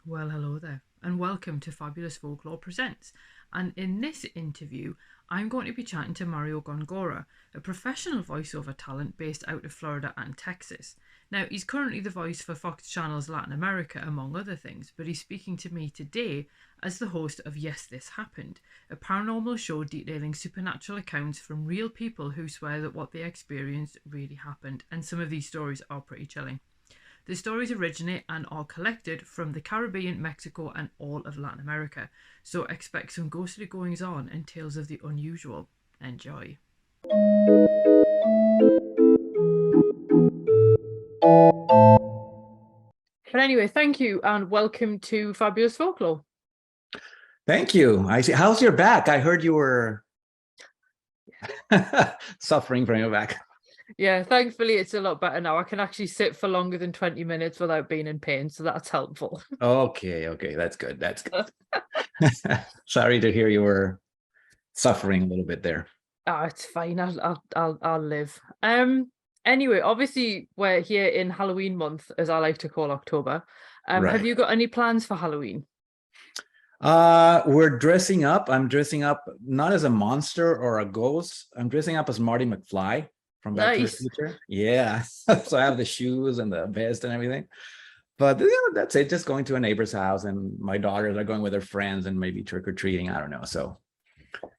Well, hello there, and welcome to Fabulous Folklore Presents. And in this interview, I'm going to be chatting to Mario Góngora, a professional voiceover talent based out of Florida and Texas. Now, he's currently the voice for Fox Channel's Latin America, among other things, but he's speaking to me today as the host of Yes, This Happened, a paranormal show detailing supernatural accounts from real people who swear that what they experienced really happened, and some of these stories are pretty chilling. The stories originate and are collected from the Caribbean, Mexico, and all of Latin America, so expect some ghostly goings on and tales of the unusual. Enjoy. But anyway, thank you and welcome to Fabulous Folklore. Thank you. I see. How's your back? I heard you were suffering from your back. Yeah, thankfully it's a lot better now. I can actually sit for longer than 20 minutes without being in pain, so that's helpful. Okay, that's good. That's good. Sorry to hear you were suffering a little bit there. Oh, it's fine. I'll live. Anyway, obviously we're here in Halloween month, as I like to call October. Have Right. you got any plans for Halloween? We're dressing up. I'm dressing up not as a monster or a ghost. I'm dressing up as Marty McFly from Back to the Nice. Future. Yeah. So I have the shoes and the vest and everything. But that's it. Just going to a neighbor's house, and my daughters are going with their friends and maybe trick or treating. I don't know. So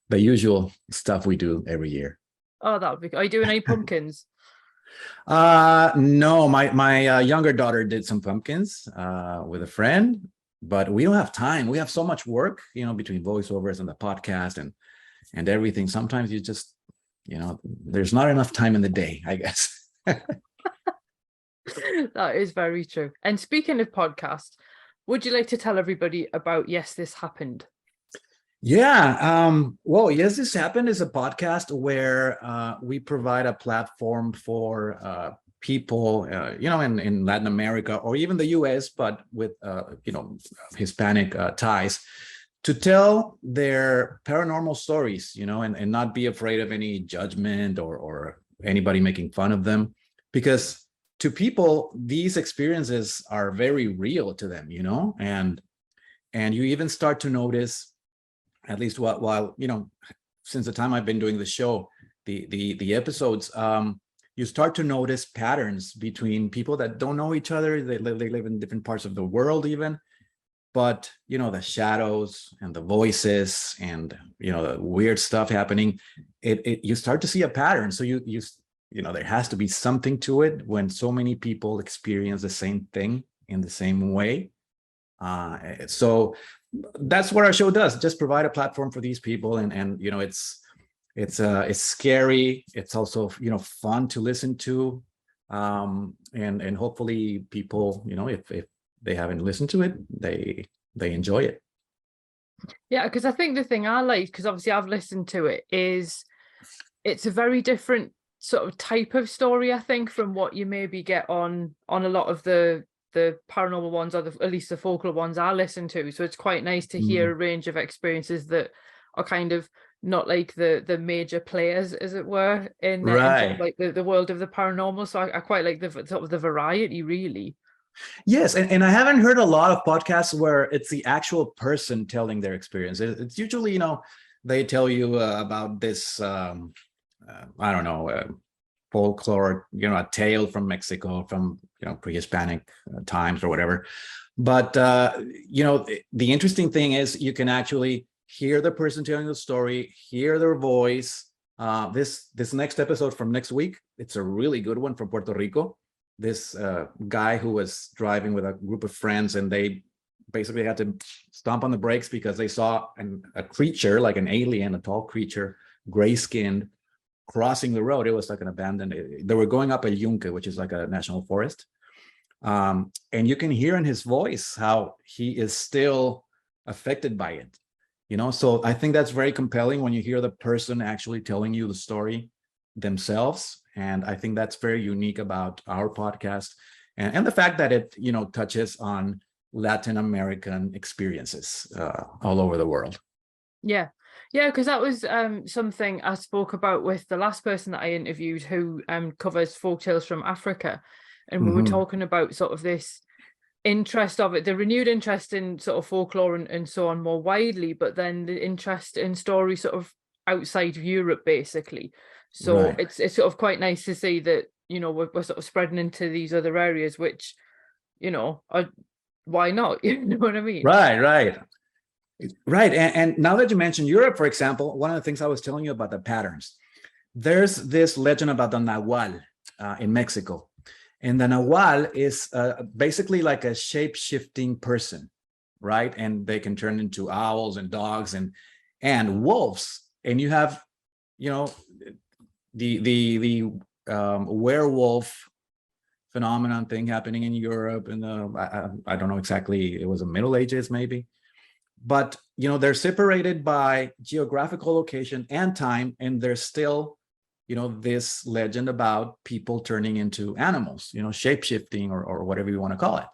the usual stuff we do every year. Oh, that would be good. Are you doing any pumpkins? No, my younger daughter did some pumpkins with a friend, but we don't have time. We have so much work, between voiceovers and the podcast and everything. Sometimes you just, there's not enough time in the day, I guess. That is very true. And speaking of podcast, would you like to tell everybody about Yes, This Happened? Yeah. Well, Yes, This Happened is a podcast where we provide a platform for people, in Latin America or even the US, but with, Hispanic ties, to tell their paranormal stories, and not be afraid of any judgment or anybody making fun of them. Because to people, these experiences are very real to them, and you even start to notice, at least while since the time I've been doing the show, the episodes, you start to notice patterns between people that don't know each other. They live in different parts of the world even, but the shadows and the voices and the weird stuff happening, you start to see a pattern. So there has to be something to it when so many people experience the same thing in the same way. So that's what our show does, just provide a platform for these people, and it's scary, it's also fun to listen to, and hopefully people, if they haven't listened to it, they enjoy it. Yeah, because I think the thing I like, because obviously I've listened to it, is it's a very different sort of type of story, I think, from what you maybe get on a lot of the paranormal ones, or at least the folklore ones I listen to. So it's quite nice to hear a range of experiences that are kind of not like the major players, as it were, in sort of Right. like the world of the paranormal. So I quite like the sort of the variety, really. Yes, and I haven't heard a lot of podcasts where it's the actual person telling their experience. It's usually, they tell you about this, I don't know, folklore, a tale from Mexico, from pre-Hispanic times or whatever. But the interesting thing is you can actually hear the person telling the story, hear their voice. This next episode from next week, it's a really good one, from Puerto Rico. This guy who was driving with a group of friends, and they basically had to stomp on the brakes because they saw a creature, like an alien, a tall creature, gray-skinned, crossing the road. It was like an abandoned, they were going up a yunque, which is like a national forest. And you can hear in his voice how he is still affected by it. So I think that's very compelling when you hear the person actually telling you the story themselves. And I think that's very unique about our podcast, and the fact that it, touches on Latin American experiences all over the world. Yeah. Yeah, because that was something I spoke about with the last person that I interviewed, who covers folk tales from Africa. And we were talking about sort of this interest of it, the renewed interest in sort of folklore and so on more widely, but then the interest in stories sort of outside of Europe, basically. So Right. it's sort of quite nice to see that, you know, we're sort of spreading into these other areas, which, you know, are, why not? You know what I mean? Right, right. Right. And now that you mentioned Europe, for example, one of the things I was telling you about the patterns, there's this legend about the Nahual in Mexico. And the Nahual is basically like a shape-shifting person, right? And they can turn into owls and dogs and wolves. And you have, you know, the werewolf phenomenon thing happening in Europe, and I don't know exactly, it was the Middle Ages maybe, but you know, they're separated by geographical location and time, and there's still, you know, this legend about people turning into animals, you know, shape-shifting or whatever you want to call it.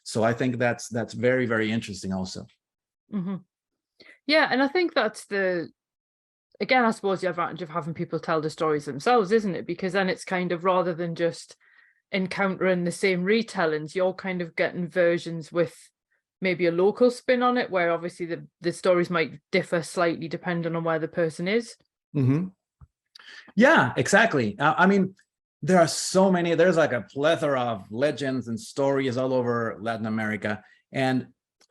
So I think that's very, very interesting also. Mm-hmm. Yeah, and I think that's again, I suppose the advantage of having people tell the stories themselves, isn't it? Because then it's kind of, rather than just encountering the same retellings, you're kind of getting versions with maybe a local spin on it, where obviously the stories might differ slightly depending on where the person is. Mm-hmm. Yeah, exactly. I mean, there are so many, there's like a plethora of legends and stories all over Latin America. And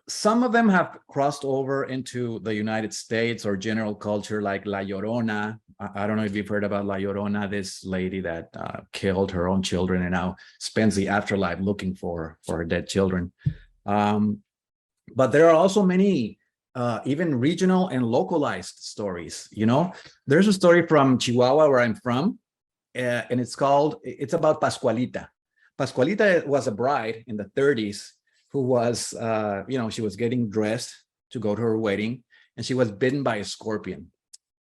some of them have crossed over into the United States or general culture, like La Llorona. I don't know if you've heard about La Llorona, this lady that killed her own children and now spends the afterlife looking for her dead children. But there are also many even regional and localized stories. You know, there's a story from Chihuahua, where I'm from, and it's about Pascualita. Pascualita was a bride in the 30s who was, you know, she was getting dressed to go to her wedding, and she was bitten by a scorpion.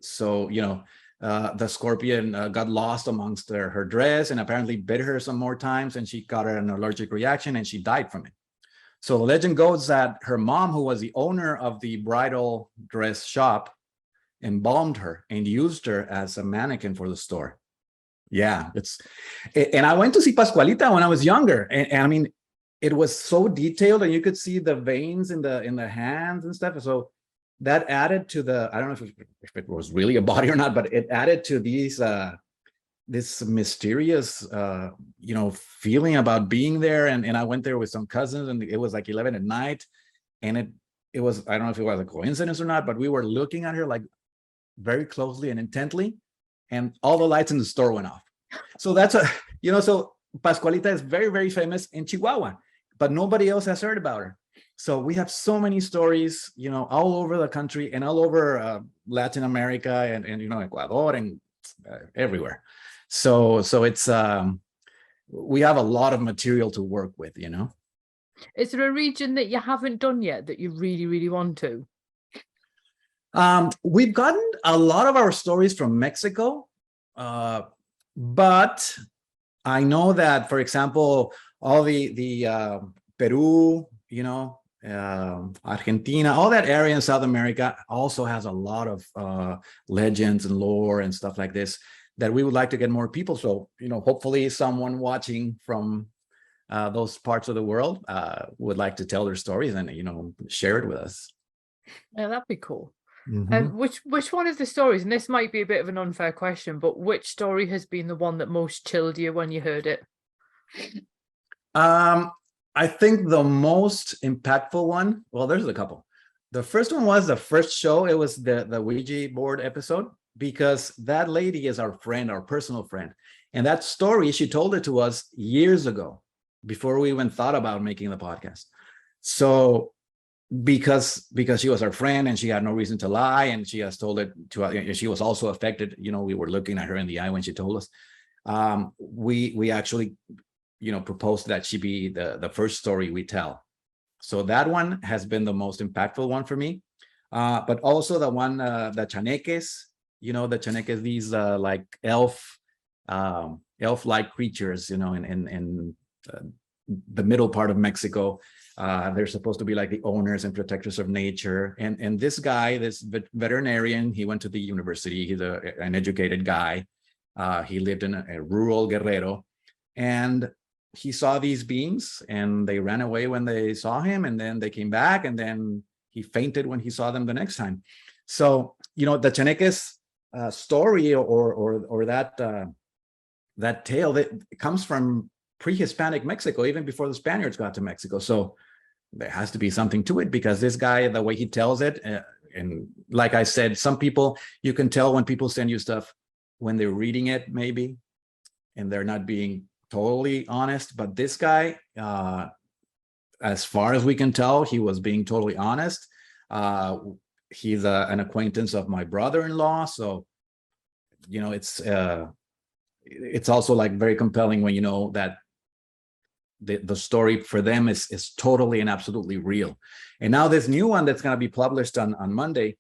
So, you know, the scorpion got lost amongst her dress and apparently bit her some more times, and she got an allergic reaction and she died from it. So the legend goes that her mom, who was the owner of the bridal dress shop, embalmed her and used her as a mannequin for the store. Yeah, and I went to see Pascualita when I was younger, and I mean, it was so detailed, and you could see the veins in the hands and stuff. So that added to the, I don't know if it was really a body or not, but it added to this mysterious you know, feeling about being there. And I went there with some cousins, and it was like 11 at night, and it was, I don't know if it was a coincidence or not, but we were looking at her like very closely and intently, and all the lights in the store went off. So that's a, you know, so Pascualita is very, very famous in Chihuahua, but nobody else has heard about her. So we have so many stories, you know, all over the country and all over Latin America and you know, Ecuador and everywhere. So it's we have a lot of material to work with, you know. Is there a region that you haven't done yet that you really, really want to? We've gotten a lot of our stories from Mexico, but I know that, for example, all the Peru, you know, Argentina, all that area in South America also has a lot of legends and lore and stuff like this that we would like to get more people. So, you know, hopefully someone watching from those parts of the world would like to tell their stories and, you know, share it with us. Yeah, that'd be cool. Mm-hmm. Which one of the stories, and this might be a bit of an unfair question, but which story has been the one that most chilled you when you heard it? I think the most impactful one, well, there's a couple. The first one was the first show. It was the Ouija board episode, because that lady is our friend, our personal friend. And that story, she told it to us years ago, before we even thought about making the podcast. So because she was our friend and she had no reason to lie, and she has told it to us, she was also affected, you know, we were looking at her in the eye when she told us. We actually, you know, proposed that she be the first story we tell. So that one has been the most impactful one for me. But also the one, the chaneques, you know, the chaneques, these like elf-like creatures, you know, in the middle part of Mexico. They're supposed to be like the owners and protectors of nature. And this guy, this veterinarian, he went to the university. He's an educated guy. He lived in a rural Guerrero. And he saw these beings and they ran away when they saw him, and then they came back, and then he fainted when he saw them the next time. So, the Chaneques story or that tale that comes from pre-Hispanic Mexico, even before the Spaniards got to Mexico. So there has to be something to it, because this guy, the way he tells it, and like I said, some people, you can tell when people send you stuff when they're reading it, maybe, and they're not being totally honest. But this guy, as far as we can tell, he was being totally honest. He's an acquaintance of my brother-in-law, so it's also like very compelling when you know that the story for them is totally and absolutely real. And now this new one that's going to be published on Monday,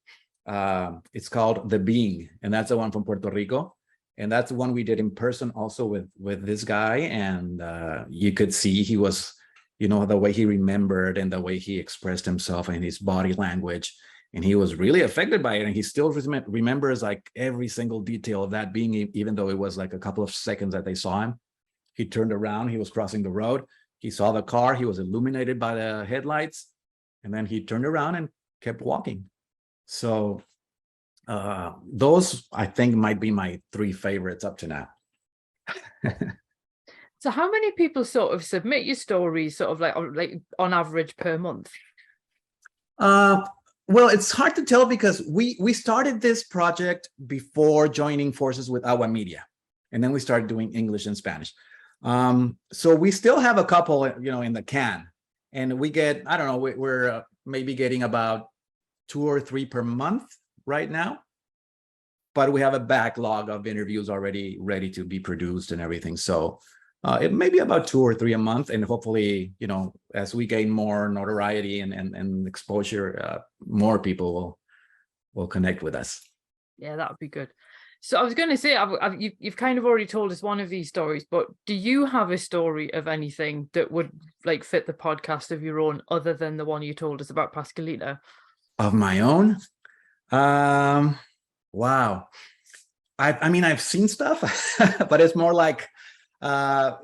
it's called The Being, and that's the one from Puerto Rico, and that's the one we did in person also with this guy. And you could see he was, the way he remembered and the way he expressed himself and his body language, and he was really affected by it, and he still remembers like every single detail of that being, even though it was like a couple of seconds that they saw him. He turned around, he was crossing the road, he saw the car, he was illuminated by the headlights, and then he turned around and kept walking. So those, I think, might be my 3 favorites up to now. So how many people sort of submit your stories sort of like on average per month? Well, it's hard to tell, because we started this project before joining forces with Agua Media, and then we started doing English and Spanish. So we still have a couple, in the can, and we get, I don't know, we're maybe getting about 2 or 3 per month right now, but we have a backlog of interviews already ready to be produced and everything. So it may be about 2 or 3 a month, and hopefully, as we gain more notoriety and exposure, more people will connect with us. Yeah, that would be good. So I was going to say, you've kind of already told us one of these stories, but do you have a story of anything that would like fit the podcast of your own, other than the one you told us about Pascalita? Of my own? Wow. I mean, I've seen stuff, but it's more like it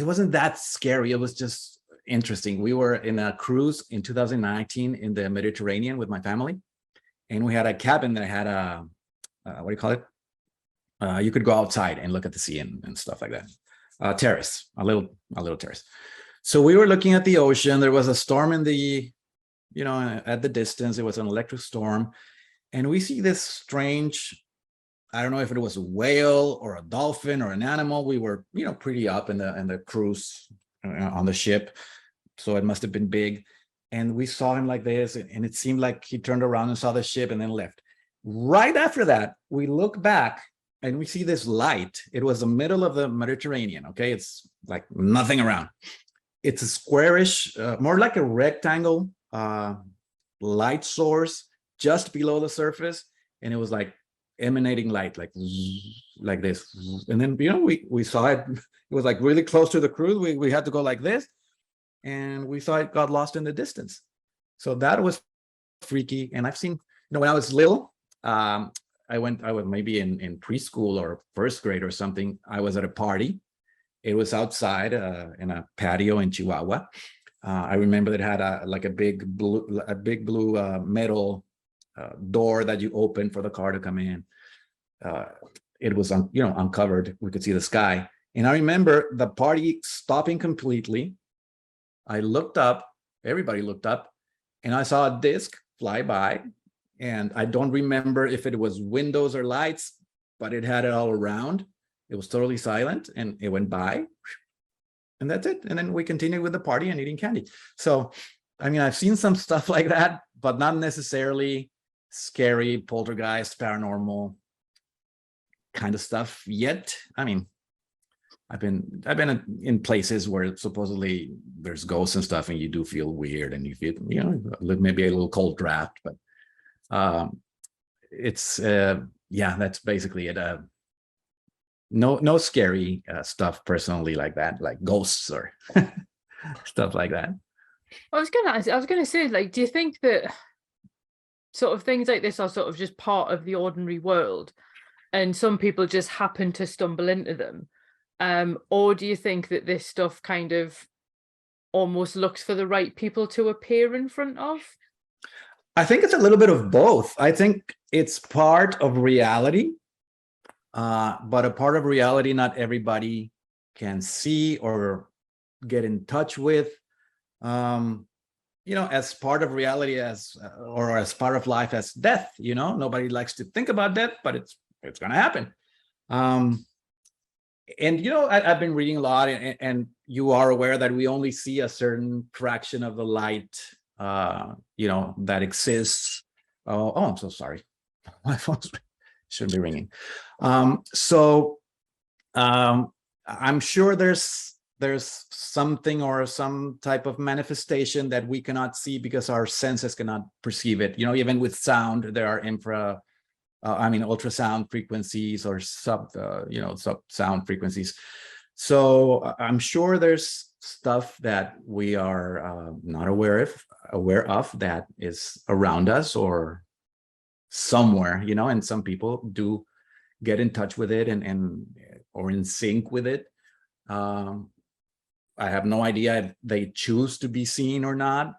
wasn't that scary. It was just interesting. We were in a cruise in 2019 in the Mediterranean with my family, and we had a cabin that had a what do you call it? You could go outside and look at the sea and stuff like that. Terrace, a little terrace. So we were looking at the ocean. There was a storm in the, at the distance. It was an electric storm, and we see this strange, I don't know if it was a whale or a dolphin or an animal. We were, pretty up in the cruise on the ship, so it must have been big. And we saw him like this, and it seemed like he turned around and saw the ship and then left. Right after that, we look back and we see this light. It was the middle of the Mediterranean. Okay, it's like nothing around. It's a squarish, more like a rectangle light source just below the surface, and it was like emanating light, like this. And then we saw it. It was like really close to the cruise. We had to go like this, and we saw it got lost in the distance. So that was freaky. And I've seen, when I was little, I was maybe in preschool or first grade or something. I was at a party. It was outside in a patio in Chihuahua. I remember it had a big blue metal door that you open for the car to come in. It was uncovered. We could see the sky. And I remember the party stopping completely. I looked up, everybody looked up, and I saw a disc fly by. And I don't remember if it was windows or lights, but it had it all around. It was totally silent, and it went by. And that's it. And then we continued with the party and eating candy. So, I mean, I've seen some stuff like that, but not necessarily scary, poltergeist, paranormal kind of stuff yet. I mean, I've been in places where supposedly there's ghosts and stuff, and you do feel weird, and you feel, maybe a little cold draft, but it's that's basically it. No scary stuff personally like that, like ghosts or stuff like that. I was gonna say, like, do you think that sort of things like this are sort of just part of the ordinary world, and some people just happen to stumble into them? Or do you think that this stuff kind of almost looks for the right people to appear in front of? I think it's a little bit of both. I think it's part of reality, but a part of reality not everybody can see or get in touch with. As part of reality, or as part of life as death. Nobody likes to think about death, but it's going to happen. I've been reading a lot, and you are aware that we only see a certain fraction of the light, that exists. I'm so sorry. My phone shouldn't be ringing. I'm sure there's something or some type of manifestation that we cannot see because our senses cannot perceive it. Even with sound, there are ultrasound frequencies or sub sound frequencies. So I'm sure there's stuff that we are not aware of that is around us or somewhere, and some people do get in touch with it and or in sync with it. I have no idea if they choose to be seen or not,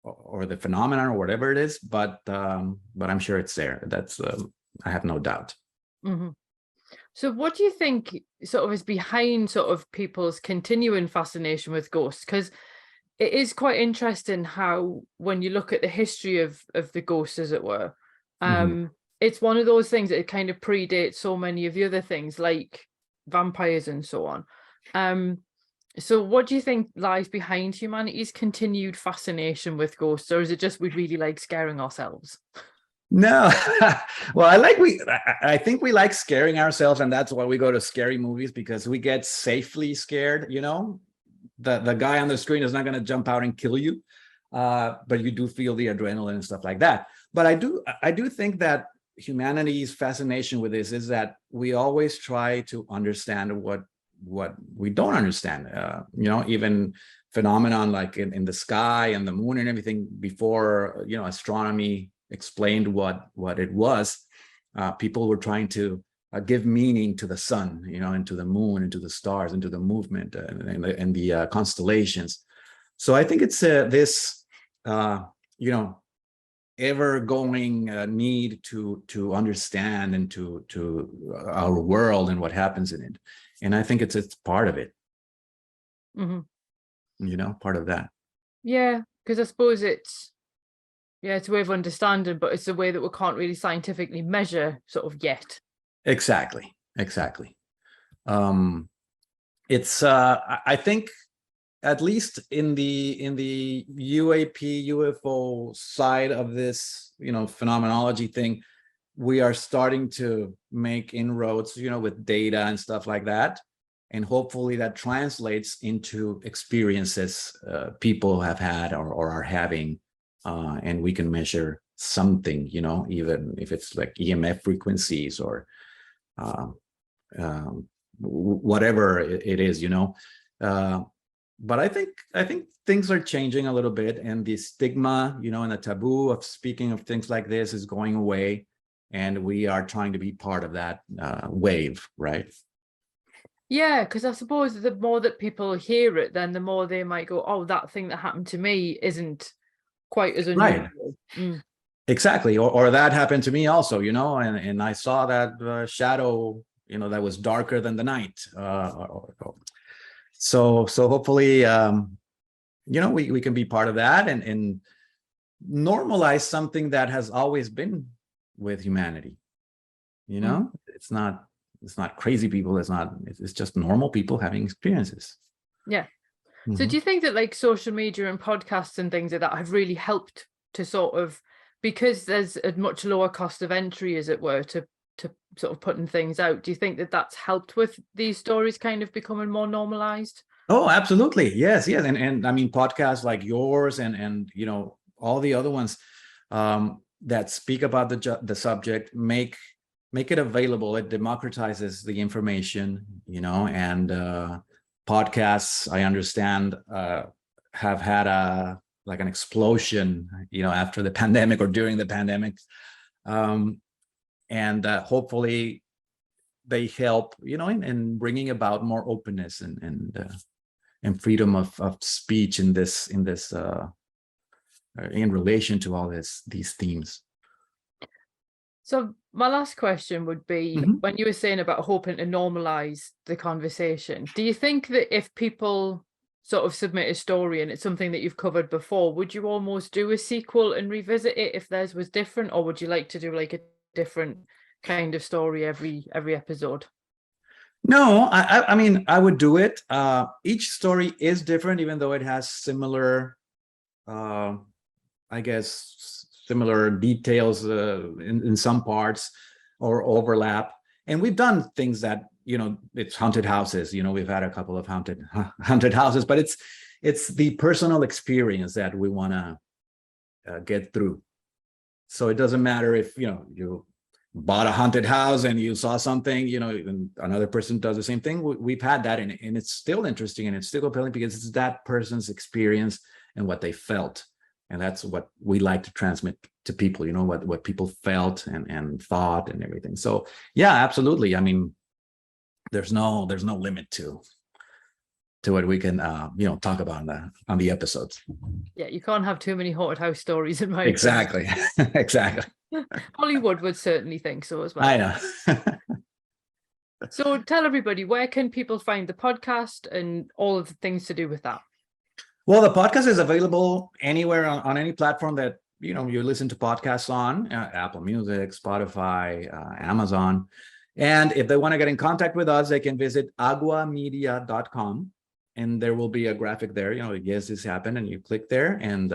or the phenomenon or whatever it is, but I'm sure it's there. That's I have no doubt. Mm-hmm. So what do you think sort of is behind sort of people's continuing fascination with ghosts? Because it is quite interesting how, when you look at the history of the ghosts, as it were, it's one of those things that it kind of predates so many of the other things like vampires and so on. So what do you think lies behind humanity's continued fascination with ghosts, or is it just we really like scaring ourselves? No, well, I think we like scaring ourselves, and that's why we go to scary movies, because we get safely scared. The guy on the screen is not going to jump out and kill you, but you do feel the adrenaline and stuff like that. But I do think that humanity's fascination with this is that we always try to understand what we don't understand. Even phenomenon like in the sky and the moon and everything, before astronomy explained what it was, people were trying to give meaning to the sun, and to the moon and to the stars and to the movement and the constellations. So I think it's this ever-going need to understand and to our world and what happens in it. And I think it's part of it. Part of that. Yeah, because I suppose it's a way of understanding, but it's a way that we can't really scientifically measure sort of yet. Exactly. It's I think, at least in the UFO side of this, phenomenology thing, we are starting to make inroads, with data and stuff like that. And hopefully that translates into experiences people have had or are having, and we can measure something, even if it's like EMF frequencies or whatever it is, but I think things are changing a little bit, and the stigma, and the taboo of speaking of things like this is going away, and we are trying to be part of that wave, right? Yeah, because I suppose the more that people hear it, then the more they might go, oh, that thing that happened to me isn't quite as unusual. Right. Exactly. Or that happened to me also, and I saw that shadow, that was darker than the night. So hopefully, we can be part of that and normalize something that has always been with humanity. It's not crazy people. It's just normal people having experiences. Yeah. So do you think that like social media and podcasts and things like that have really helped to sort of, because there's a much lower cost of entry, as it were, to sort of putting things out, do you think that that's helped with these stories kind of becoming more normalized? Oh, absolutely. Yes. And I mean, podcasts like yours and all the other ones that speak about the subject make it available. It democratizes the information, and podcasts, I understand, have had an explosion, after the pandemic or during the pandemic. And hopefully they help, in bringing about more openness and freedom of speech in relation to all these themes. So my last question would be, when you were saying about hoping to normalize the conversation, do you think that if people sort of submit a story and it's something that you've covered before, would you almost do a sequel and revisit it if theirs was different, or would you like to do like a different kind of story every episode? No, I mean, I would do it. Each story is different, even though it has similar, I guess, similar details in some parts or overlap. And we've done things that, it's haunted houses. We've had a couple of haunted houses, but it's the personal experience that we want to get through. So it doesn't matter if, you bought a haunted house and you saw something, and another person does the same thing. We've had that, and it's still interesting and it's still compelling because it's that person's experience and what they felt. And that's what we like to transmit to people, what people felt and thought and everything. So yeah, absolutely. I mean, there's no limit to what we can talk about on the episodes. Yeah, you can't have too many haunted house stories in my Exactly. Exactly. Hollywood would certainly think so as well. I know. So tell everybody, where can people find the podcast and all of the things to do with that? Well, the podcast is available anywhere on any platform that you listen to podcasts on, Apple Music, Spotify, Amazon. And if they want to get in contact with us, they can visit aguamedia.com, and there will be a graphic there. Yes, this happened, and you click there, and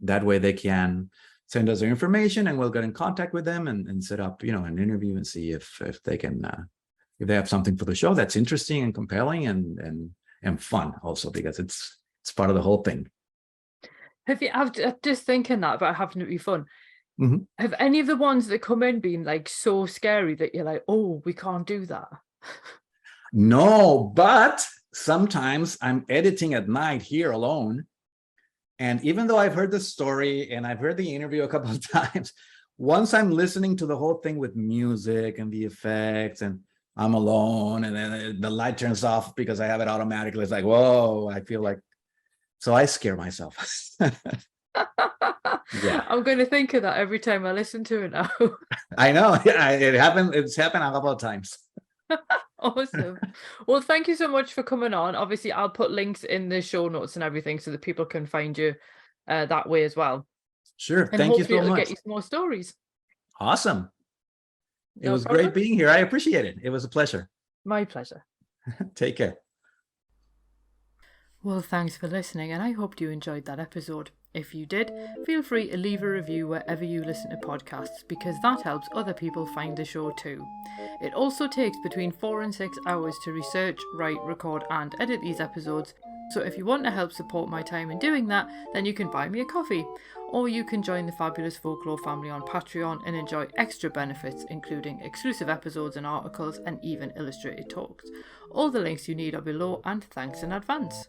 that way they can send us their information, and we'll get in contact with them and set up an interview and see if they can if they have something for the show that's interesting and compelling and fun also, because it's part of the whole thing. I'm just thinking that about having it be fun. Have any of the ones that come in been like so scary that you're like, oh, we can't do that? No, but sometimes I'm editing at night here alone. And even though I've heard the story and I've heard the interview a couple of times, once I'm listening to the whole thing with music and the effects, and I'm alone, and then the light turns off because I have it automatically, it's like, whoa, I feel like, so I scare myself. Yeah. I'm going to think of that every time I listen to it now. I know. Yeah, it's happened a couple of times. Awesome. Well, thank you so much for coming on. Obviously, I'll put links in the show notes and everything so that people can find you that way as well. Sure. And thank you so it'll much. Get you some more stories. Awesome. It was problem. Great being here. I appreciate it. It was a pleasure. My pleasure. Take care. Well, thanks for listening, and I hope you enjoyed that episode. If you did, feel free to leave a review wherever you listen to podcasts, because that helps other people find the show too. It also takes between 4 and 6 hours to research, write, record and edit these episodes, so if you want to help support my time in doing that, then you can buy me a coffee, or you can join the Fabulous Folklore family on Patreon and enjoy extra benefits, including exclusive episodes and articles and even illustrated talks. All the links you need are below, and thanks in advance.